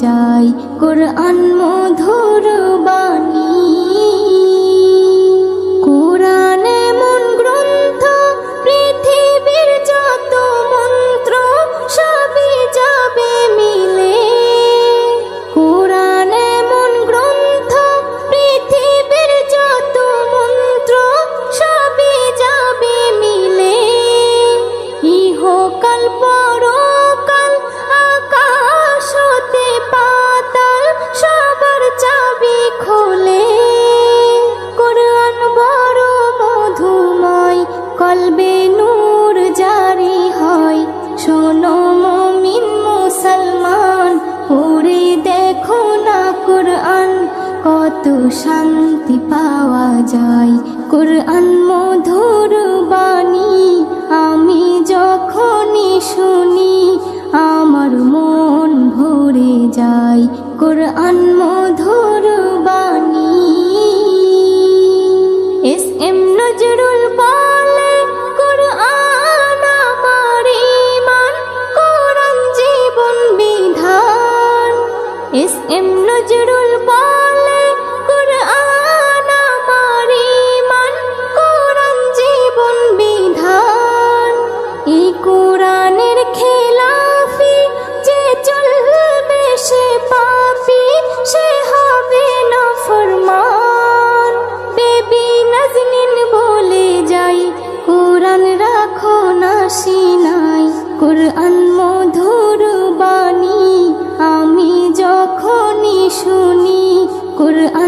যায় কোরআন মধুর বাণী। কোরআন এমন গ্রন্থ পৃথিবীর যত মন্ত্র সবই যাবে মিলে। কোরআন এমন গ্রন্থ পৃথিবীর যত মন্ত্র সবই যাবে মিলে। ইহকাল পরকাল আকাশ হতে পাতাল সবার চাবি খোলে। কোরআন বড় মধুময় কলবে নূর জারি হয়। শোনো মুমিন মুসলমান পড়ে দেখো না কোরআন, কত শান্তি পাওয়া যায় কোরআন মধুর বাণী। আমি যখনই শুনি আমার মন ভরে যায় কোরআন মধুর বাণী। এস এম নজরুল বলে কোরআন আমার ঈমান, কোরআন জীবন বিধান। এস এম নজরুল বলে কোরআন আমার ঈমান, কোরআন জীবন বিধান। এই কোরআনের খেলাফি যে চলবে সে পাপী, সে হবে নাফরমান। বেবি নাজনীন বলে যাই কোরআন রাখো না সিনায়। কোরআন মধুর বাণী আমি যখনই শুনি কোরআন